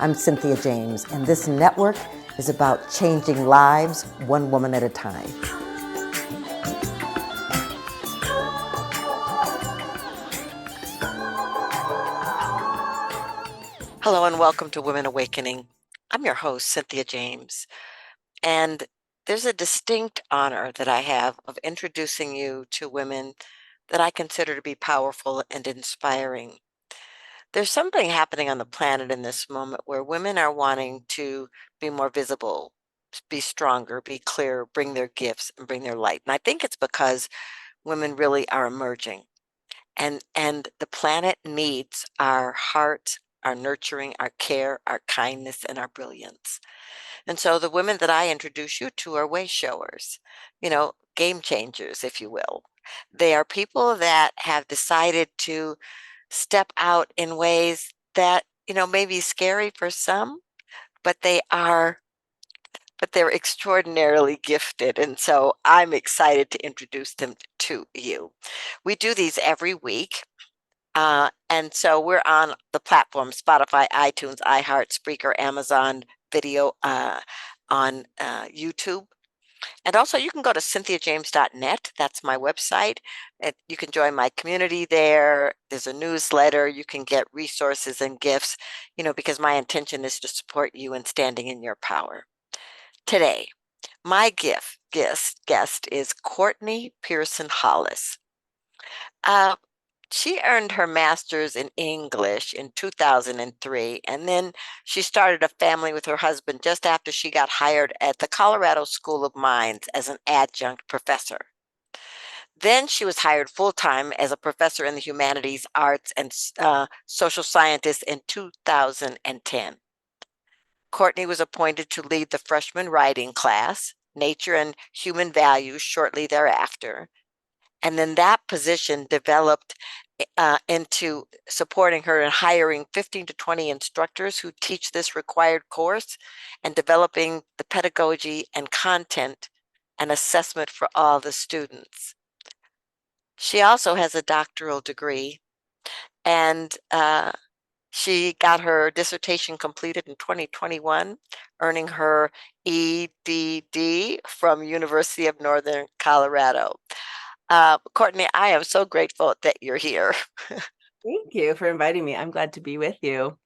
I'm Cynthia James, and this network is about changing lives one woman at a time. Hello and welcome to Women Awakening. I'm your host, Cynthia James, and there's a distinct honor that I have of introducing you to women that I consider to be powerful and inspiring. There's something happening on the planet in this moment where women are wanting to be more visible, be stronger, be clear, bring their gifts and bring their light. And I think it's because women really are emerging. And the planet needs our heart, our nurturing, our care, our kindness, and our brilliance. And so the women that I introduce you to are way showers, game changers, if you will. They are people that have decided to step out in ways that, may be scary for some, but they're extraordinarily gifted. And so I'm excited to introduce them to you. We do these every week. And so we're on the platform Spotify, iTunes, iHeart, Spreaker, Amazon Video, on YouTube. And also you can go to cynthiajames.net. That's my website. You can join my community there. There's a newsletter. You can get resources and gifts, because my intention is to support you in standing in your power. Today, my guest is Cortney Pearson Holles. She earned her master's in English in 2003, and then she started a family with her husband just after she got hired at the Colorado School of Mines as an adjunct professor. Then she was hired full-time as a professor in the humanities, arts, and social scientists in 2010. Cortney was appointed to lead the freshman writing class, Nature and Human Values, shortly thereafter. And then that position developed into supporting her in hiring 15 to 20 instructors who teach this required course and developing the pedagogy and content and assessment for all the students. She also has a doctoral degree, and she got her dissertation completed in 2021, earning her EDD from University of Northern Colorado. Cortney, I am so grateful that you're here. Thank you for inviting me. I'm glad to be with you.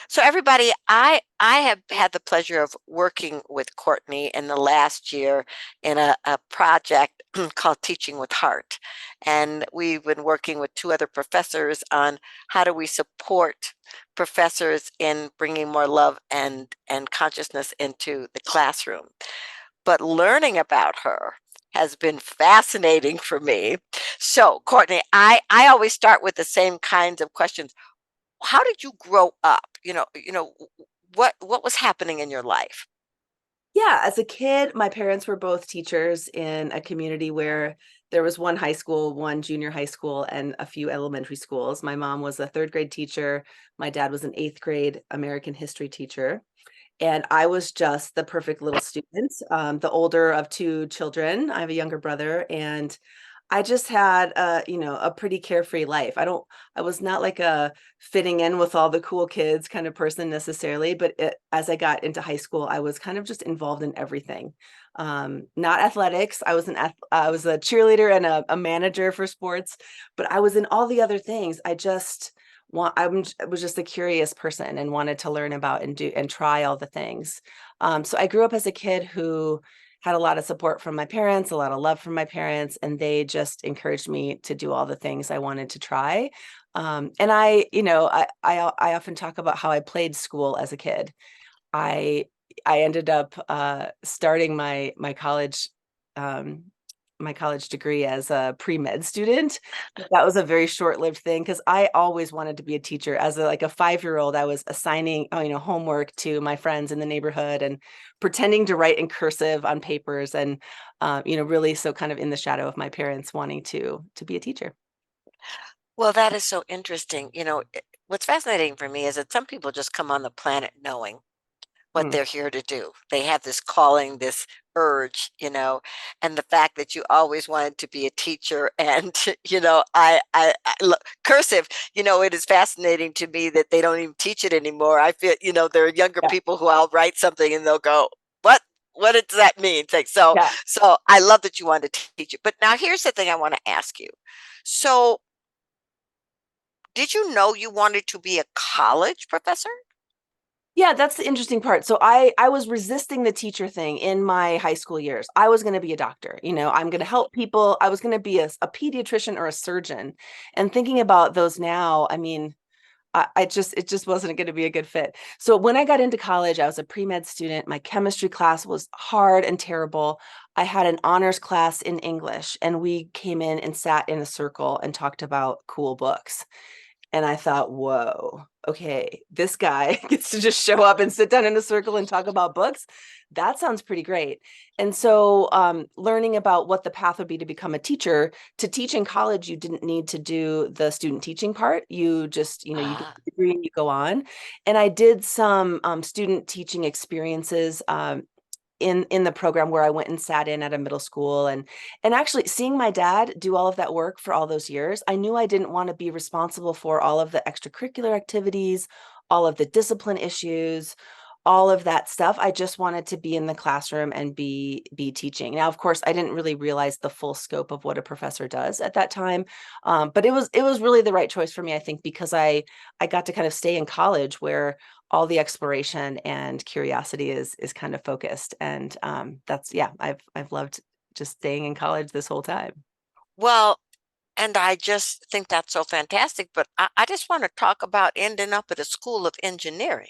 So everybody, I have had the pleasure of working with Cortney in the last year in a project called Teaching with Heart. And we've been working with two other professors on how do we support professors in bringing more love and consciousness into the classroom. But learning about her has been fascinating for me. So, Cortney, I always start with the same kinds of questions. How did you grow up? What was happening in your life? Yeah, as a kid, my parents were both teachers in a community where there was one high school, one junior high school, and a few elementary schools. My mom was a third grade teacher. My dad was an eighth grade American history teacher. And I was just the perfect little student, the older of two children. I have a younger brother, and I just had a pretty carefree life. I was not like a fitting in with all the cool kids kind of person necessarily, but as I got into high school, I was kind of just involved in everything. Not athletics. I was a cheerleader and a manager for sports, but I was in all the other things. I was just a curious person and wanted to learn about and do and try all the things. So I grew up as a kid who had a lot of support from my parents, a lot of love from my parents, and they just encouraged me to do all the things I wanted to try. And I often talk about how I played school as a kid. I I ended up starting my college degree as a pre-med student. But that was a very short-lived thing because I always wanted to be a teacher. As a 5-year-old, I was assigning, homework to my friends in the neighborhood and pretending to write in cursive on papers and, really so kind of in the shadow of my parents wanting to be a teacher. Well, that is so interesting. What's fascinating for me is that some people just come on the planet knowing what Mm, they're here to do. They have this calling, this urge, and the fact that you always wanted to be a teacher. And, look, cursive, it is fascinating to me that they don't even teach it anymore. I feel, there are younger Yeah. people who I'll write something and they'll go, what? What does that mean? It's like, so, Yeah. so I love that you wanted to teach it. But now here's the thing I want to ask you. So, did you know you wanted to be a college professor? Yeah, that's the interesting part. So I was resisting the teacher thing in my high school years. I was going to be a doctor. I'm going to help people. I was going to be a pediatrician or a surgeon. And thinking about those now, I mean, it just wasn't going to be a good fit. So when I got into college, I was a pre-med student. My chemistry class was hard and terrible. I had an honors class in English, and we came in and sat in a circle and talked about cool books. And I thought, whoa, okay, this guy gets to just show up and sit down in a circle and talk about books. That sounds pretty great. And so learning about what the path would be to become a teacher, to teach in college, you didn't need to do the student teaching part. You just, you get Ah, the degree and you go on. And I did some student teaching experiences in the program where I went and sat in at a middle school, and actually seeing my dad do all of that work for all those years, I knew I didn't want to be responsible for all of the extracurricular activities, all of the discipline issues, all of that stuff. I just wanted to be in the classroom and be teaching. Now, of course, I didn't really realize the full scope of what a professor does at that time, but it was really the right choice for me, I think, because I got to kind of stay in college where all the exploration and curiosity is kind of focused. And that's, yeah, I've loved just staying in college this whole time. well, and I just think that's so fantastic. But I just want to talk about ending up at a school of engineering.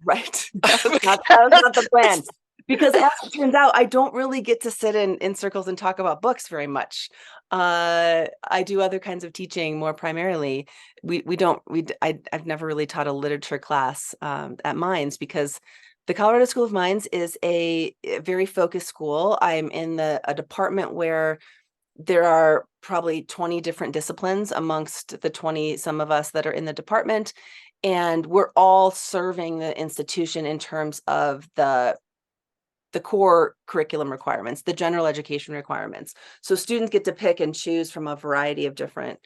Right. That was not the plan. Because as it turns out, I don't really get to sit in circles and talk about books very much. I do other kinds of teaching more primarily. I've never really taught a literature class at Mines, because the Colorado School of Mines is a very focused school. I'm in a department where there are probably 20 different disciplines amongst the 20 some of us that are in the department, and we're all serving the institution in terms of the core curriculum requirements, the general education requirements. So students get to pick and choose from a variety of different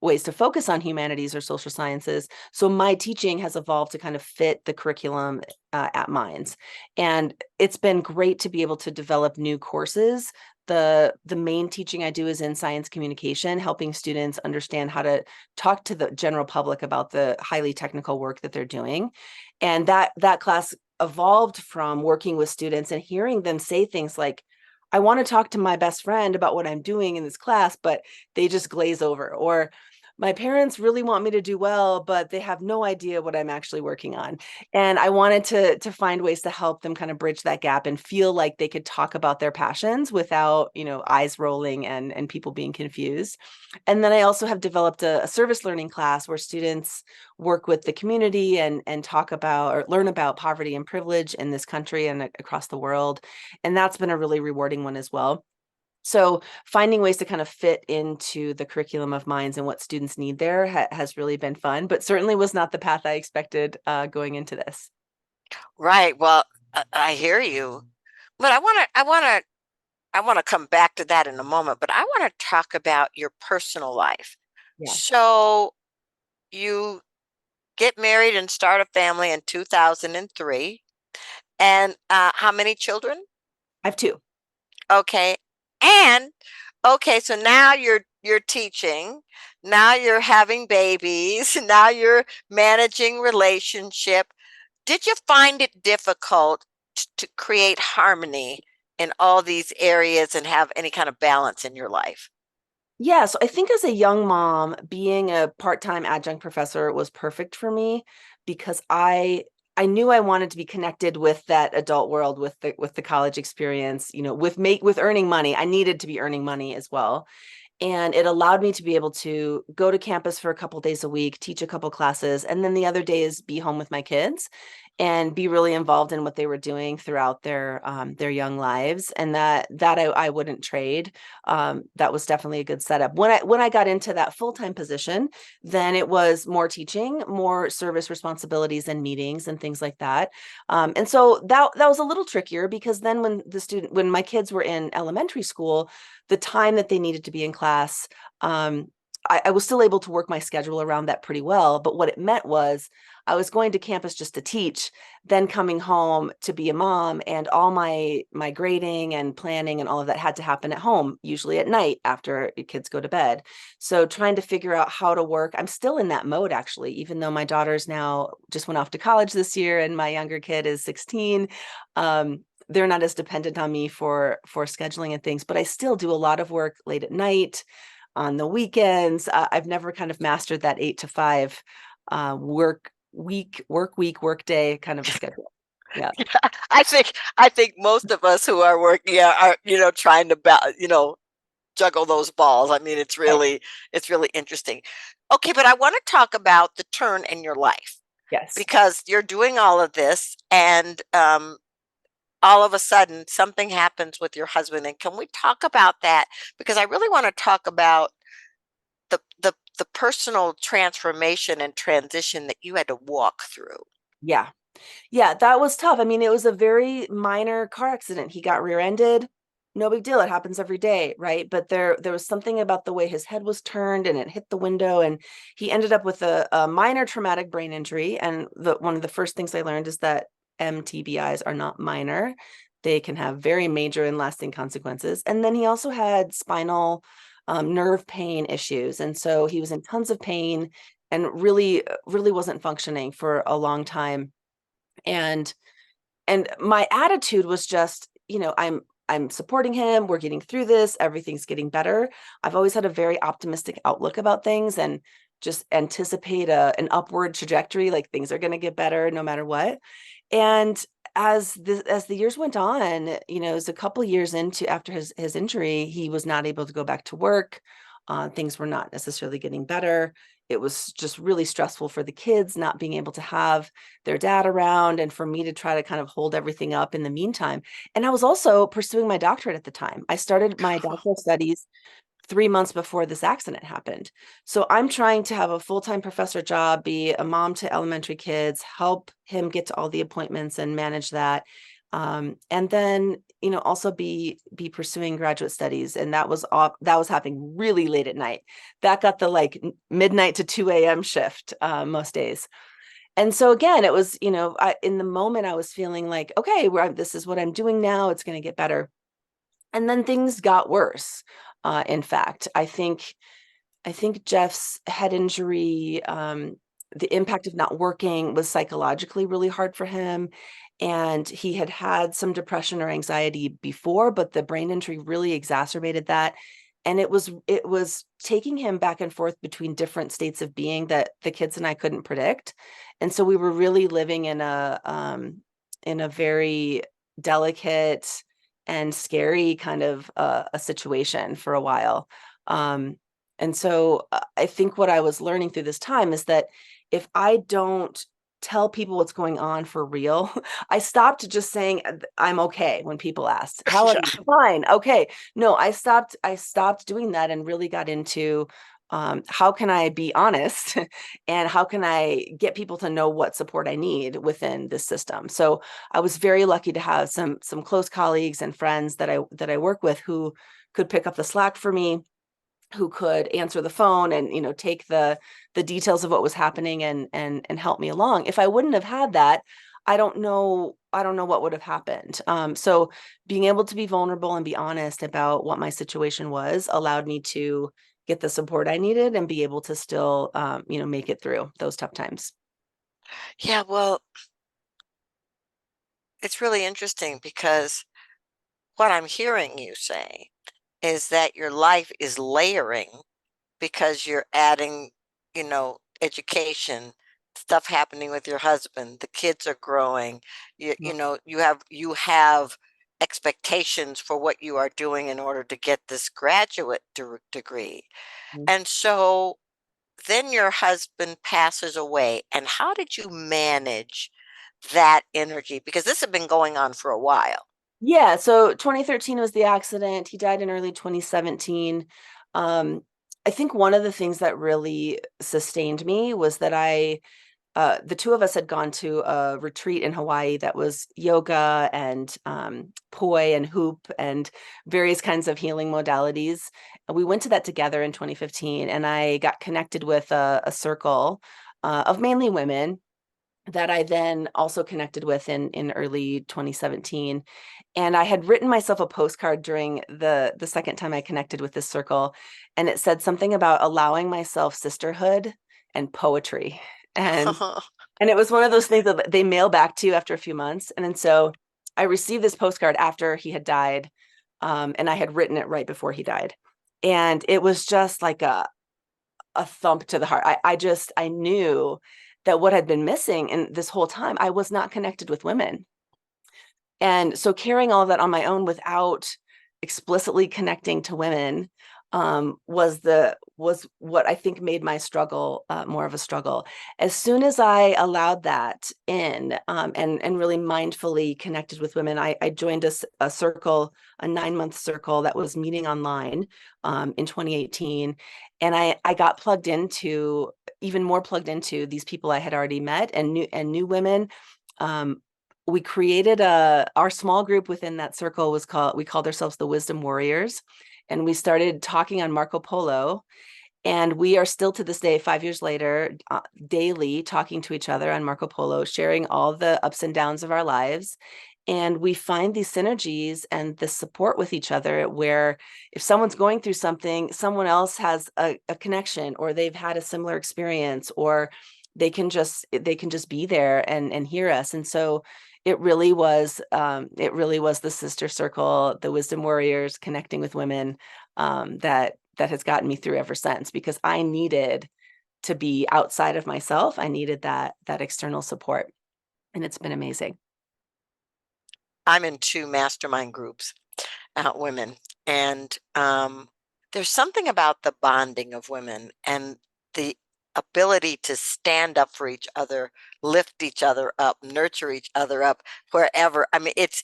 ways to focus on humanities or social sciences. So my teaching has evolved to kind of fit the curriculum at Mines. And it's been great to be able to develop new courses. The main teaching I do is in science communication, helping students understand how to talk to the general public about the highly technical work that they're doing. And that class evolved from working with students and hearing them say things like, I want to talk to my best friend about what I'm doing in this class, but they just glaze over. Or my parents really want me to do well, but they have no idea what I'm actually working on. And I wanted to find ways to help them kind of bridge that gap and feel like they could talk about their passions without, eyes rolling and people being confused. And then I also have developed a service learning class where students work with the community and talk about or learn about poverty and privilege in this country and across the world. And that's been a really rewarding one as well. So finding ways to kind of fit into the curriculum of Mines and what students need there has really been fun, but certainly was not the path I expected going into this. Right. Well, I hear you, but I want to come back to that in a moment. But I want to talk about your personal life. Yeah, So you get married and start a family in 2003, and how many children? I have two. Okay. And okay, so now you're teaching, now you're having babies, now you're managing relationship. Did you find it difficult to create harmony in all these areas and have any kind of balance in your life? Yeah, so I think as a young mom, being a part-time adjunct professor was perfect for me because I knew I wanted to be connected with that adult world, with the college experience, with earning money. I needed to be earning money as well. And it allowed me to be able to go to campus for a couple days a week, teach a couple classes, and then the other days be home with my kids. and be really involved in what they were doing throughout their young lives. And that I wouldn't trade. That was definitely a good setup. When I got into that full-time position, then it was more teaching, more service responsibilities and meetings and things like that. And so that was a little trickier, because then when my kids were in elementary school, the time that they needed to be in class, I was still able to work my schedule around that pretty well. But what it meant was I was going to campus just to teach, then coming home to be a mom, and all my grading and planning and all of that had to happen at home, usually at night after kids go to bed. So trying to figure out how to work, I'm still in that mode actually, even though my daughter's now just went off to college this year and my younger kid is 16. They're not as dependent on me for scheduling and things, but I still do a lot of work late at night, on the weekends. I've never kind of mastered that 8 to 5 work day kind of a schedule. Yeah. I think most of us who are working are trying to juggle those balls. I mean, Right. it's really interesting. Okay, but I want to talk about the turn in your life, Yes. because you're doing all of this, and all of a sudden something happens with your husband. And can we talk about that? Because I really want to talk about the personal transformation and transition that you had to walk through. Yeah. Yeah, that was tough. I mean, it was a very minor car accident. He got rear-ended. No big deal. It happens every day, right? But there was something about the way his head was turned and it hit the window, and he ended up with a minor traumatic brain injury. And one of the first things I learned is that MTBIs are not minor. They can have very major and lasting consequences. And then he also had spinal nerve pain issues. And so he was in tons of pain and really wasn't functioning for a long time. And my attitude was just, I'm supporting him, we're getting through this, everything's getting better. I've always had a very optimistic outlook about things, and just anticipate an upward trajectory, like things are going to get better no matter what. And as the years went on, it was a couple years into after his injury, he was not able to go back to work. Things were not necessarily getting better. It was just really stressful for the kids not being able to have their dad around, and for me to try to kind of hold everything up in the meantime. And I was also pursuing my doctorate at the time. I started my doctoral studies 3 months before this accident happened. So I'm trying to have a full-time professor job, be a mom to elementary kids, help him get to all the appointments and manage that. And then, also be pursuing graduate studies. And that was happening really late at night. That got the like midnight to 2 a.m. shift most days. And so again, it was, in the moment I was feeling like, okay, this is what I'm doing now. It's going to get better. And then things got worse. In fact, I think Jeff's head injury, the impact of not working was psychologically really hard for him. And he had had some depression or anxiety before, but the brain injury really exacerbated that. And it was taking him back and forth between different states of being that the kids and I couldn't predict. And so we were really living in a very delicate and scary kind of a situation for a while. Um, and so I think what I was learning through this time is that if I don't tell people what's going on for real, I stopped just saying I'm okay when people asked, "How are Yeah. you?" Fine. Okay. No, I stopped doing that and really got into how can I be honest and how can I get people to know what support I need within this system. So I was very lucky to have some close colleagues and friends that I work with who could pick up the slack for me, who could answer the phone and take the details of what was happening and help me along. If I wouldn't have had that, I don't know what would have happened. So being able to be vulnerable and be honest about what my situation was allowed me to get the support I needed and be able to still make it through those tough times. Yeah, well, it's really interesting, because what I'm hearing you say is that your life is layering, because you're adding, education, stuff happening with your husband, the kids are growing, you have expectations for what you are doing in order to get this graduate degree. Mhm. And so then your husband passes away. And how did you manage that energy? Because this had been going on for a while. Yeah, so 2013 was the accident. He died in early 2017. I think one of the things that really sustained me was that the two of us had gone to a retreat in Hawaii that was yoga and poi and hoop and various kinds of healing modalities. We went to that together in 2015, and I got connected with a circle of mainly women that I then also connected with in early 2017. And I had written myself a postcard during the second time I connected with this circle, and it said something about allowing myself sisterhood and poetry. And it was one of those things that they mail back to you after a few months. And then so I received this postcard after he had died, and I had written it right before he died. And it was just like a thump to the heart. I knew that what had been missing in this whole time, I was not connected with women. And so carrying all of that on my own without explicitly connecting to women was what I think made my struggle more of a struggle. As soon as I allowed that in, and really mindfully connected with women, I joined a circle, a 9-month circle that was meeting online in 2018, and I got even more plugged into these people I had already met and new women. We created our small group within that circle we called ourselves the Wisdom Warriors, and we started talking on Marco Polo. And we are still to this day, 5 years later, daily talking to each other on Marco Polo, sharing all the ups and downs of our lives. And we find these synergies and the support with each other, where if someone's going through something, someone else has a connection, or they've had a similar experience, or they can just be there and hear us. And so it really was the sister circle, the Wisdom Warriors, connecting with women, that has gotten me through ever since, because I needed to be outside of myself. I needed that external support, and it's been amazing. I'm in two mastermind groups, women, and there's something about the bonding of women and the ability to stand up for each other, lift each other up, nurture each other up wherever. I mean, it's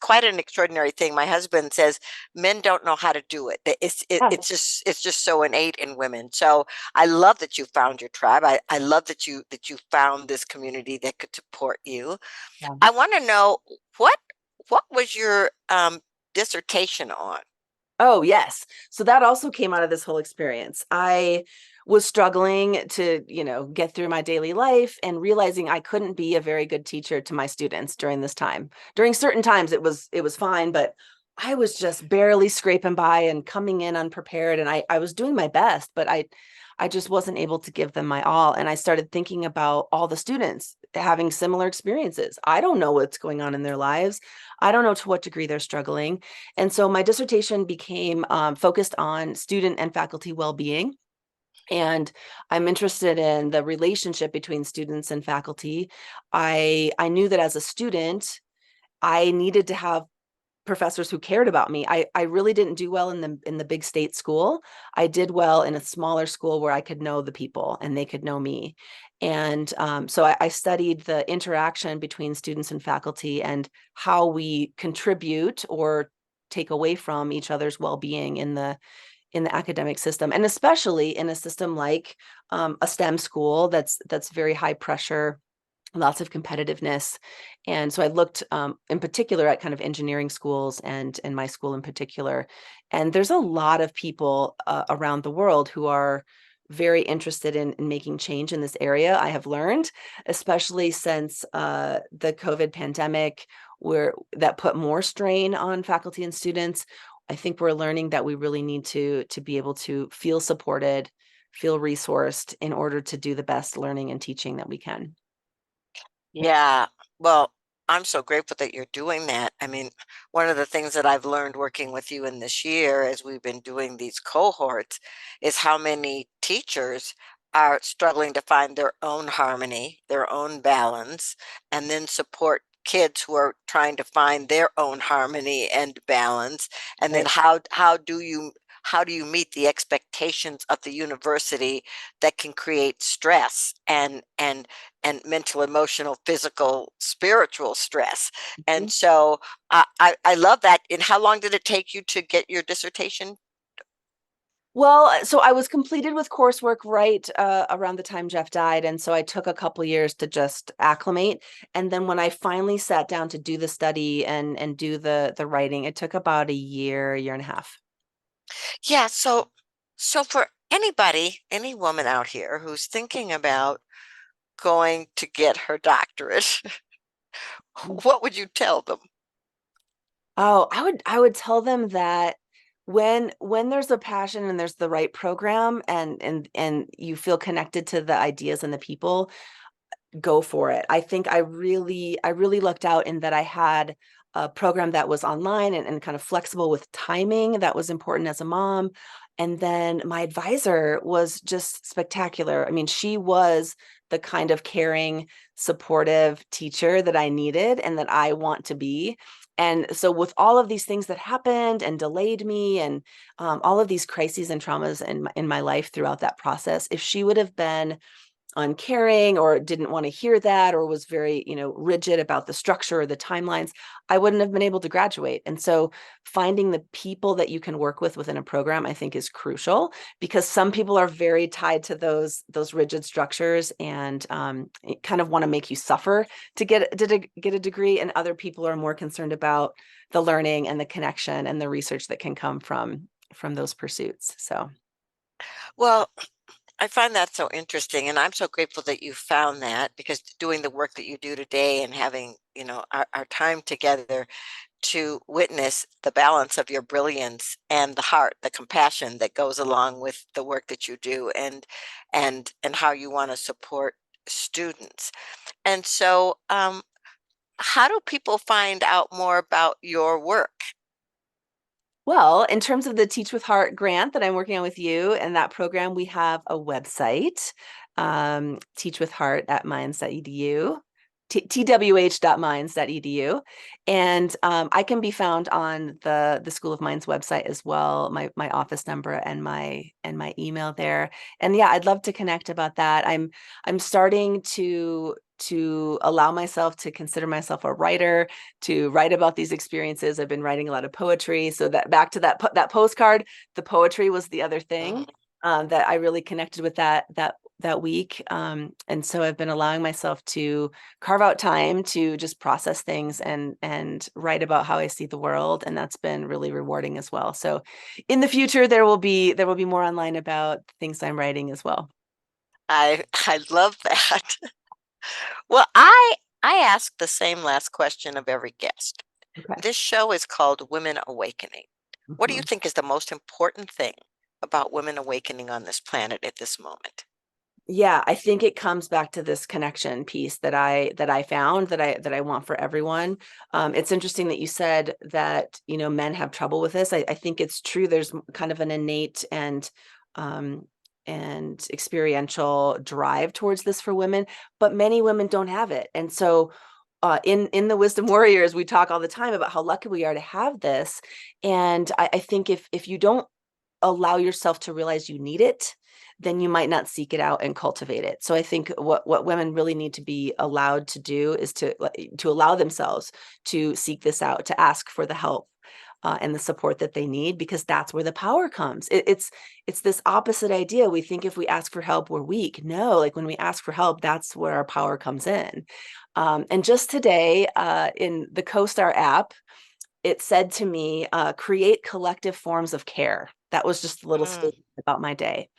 quite an extraordinary thing. My husband says men don't know how to do it. Yeah. It's just so innate in women. So I love that you found your tribe. I love that you found this community that could support you. Yeah. I want to know what what was your dissertation on? Oh, yes. So that also came out of this whole experience. I was struggling to, get through my daily life and realizing I couldn't be a very good teacher to my students during this time. During certain times it was fine, but I was just barely scraping by and coming in unprepared, and I was doing my best, but I just wasn't able to give them my all. And I started thinking about all the students having similar experiences. I don't know what's going on in their lives. I don't know to what degree they're struggling. And so my dissertation became focused on student and faculty well-being. And I'm interested in the relationship between students and faculty. I knew that as a student, I needed to have professors who cared about me. I really didn't do well in the big state school. I did well in a smaller school where I could know the people and they could know me. And so I studied the interaction between students and faculty and how we contribute or take away from each other's well-being in the academic system, and especially in a system like a STEM school that's very high pressure, lots of competitiveness. And so I looked in particular at kind of engineering schools and my school in particular. And there's a lot of people around the world who are very interested in making change in this area, I have learned, especially since the COVID pandemic, where that put more strain on faculty and students. I think we're learning that we really need to be able to feel supported, feel resourced in order to do the best learning and teaching that we can. Yeah, well, I'm so grateful that you're doing that. I mean, one of the things that I've learned working with you in this year as we've been doing these cohorts is how many teachers are struggling to find their own harmony, their own balance, and then support kids who are trying to find their own harmony and balance. And then Right. how do you meet the expectations of the university that can create stress and mental, emotional, physical, spiritual stress. And so I love that. And how long did it take you to get your dissertation? Well, so I was completed with coursework right around the time Jeff died, and so I took a couple years to just acclimate. And then when I finally sat down to do the study and do the writing, it took about a year and a half. Yeah, so for anybody, any woman out here who's thinking about going to get her doctorate, what would you tell them? Oh, I would tell them that when there's a passion and there's the right program and you feel connected to the ideas and the people, go for it. I think I really lucked out in that I had a program that was online and kind of flexible with timing that was important as a mom. And then my advisor was just spectacular. I mean, she was the kind of caring, supportive teacher that I needed and that I want to be. And so, with all of these things that happened and delayed me, and all of these crises and traumas in my life throughout that process, if she would have been uncaring or didn't want to hear that or was very rigid about the structure or the timelines, I wouldn't have been able to graduate. And so finding the people that you can work with within a program, I think, is crucial, because some people are very tied to those rigid structures and kind of want to make you suffer to get a degree, and other people are more concerned about the learning and the connection and the research that can come from those pursuits. So Well, I find that so interesting, and I'm so grateful that you found that, because doing the work that you do today and having, our time together to witness the balance of your brilliance and the heart, the compassion that goes along with the work that you do, and how you want to support students. And so, how do people find out more about your work? well, in terms of the Teach with Heart grant that I'm working on with you and that program, we have a website, teachwithheart at minds.edu, twh.minds.edu. And I can be found on the School of Minds website as well, my office number and my email there. And yeah, I'd love to connect about that. I'm starting to allow myself to consider myself a writer, to write about these experiences. I've been writing a lot of poetry. So that back to that postcard, the poetry was the other thing Mhm. that I really connected with that week. And so I've been allowing myself to carve out time to just process things and write about how I see the world. And that's been really rewarding as well. So in the future, there will be more online about things I'm writing as well. I love that. Well, I ask the same last question of every guest. Okay. This show is called Women Awakening. What do you Mhm. think is the most important thing about women awakening on this planet at this moment? Yeah, I think it comes back to this connection piece that I found that I want for everyone. It's interesting that you said that men have trouble with this. I think it's true. There's kind of an innate um, and experiential drive towards this for women, but many women don't have it. And so, in the Wisdom Warriors, we talk all the time about how lucky we are to have this. And I think if you don't allow yourself to realize you need it, then you might not seek it out and cultivate it. So I think what women really need to be allowed to do is to allow themselves to seek this out, to ask for the help and the support that they need, because that's where the power comes. It's this opposite idea. We think if we ask for help, we're weak. No, like when we ask for help, that's where our power comes in. And just today, in the CoStar app, it said to me, create collective forms of care. That was just a little Mm. statement about my day.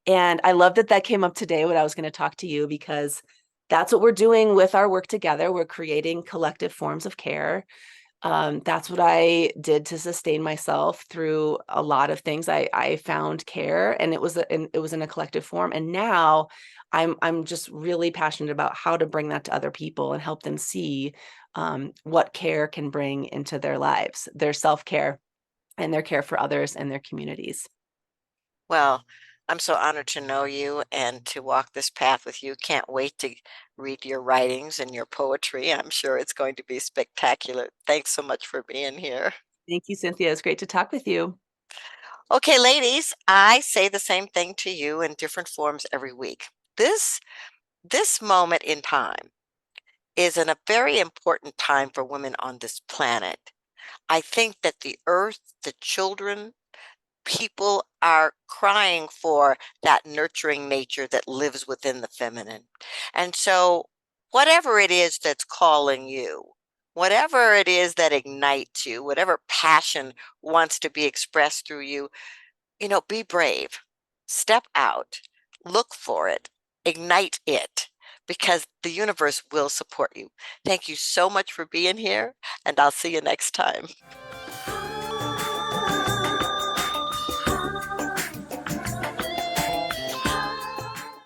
And I love that that came up today when I was going to talk to you, because that's what we're doing with our work together. We're creating collective forms of care. That's what I did to sustain myself through a lot of things. I found care, and it was in a collective form. And now I'm just really passionate about how to bring that to other people and help them see what care can bring into their lives, their self-care and their care for others and their communities. Well, I'm so honored to know you and to walk this path with you. Can't wait to read your writings and your poetry. I'm sure it's going to be spectacular. Thanks so much for being here. Thank you, Cynthia. It's great to talk with you. Okay, ladies, I say the same thing to you in different forms every week. This this moment in time is a very important time for women on this planet. I think that the earth, the children, people are crying for that nurturing nature that lives within the feminine. And so, whatever it is that's calling you, whatever it is that ignites you, whatever passion wants to be expressed through you, be brave, step out, look for it, ignite it, because the universe will support you. Thank you so much for being here, and I'll see you next time.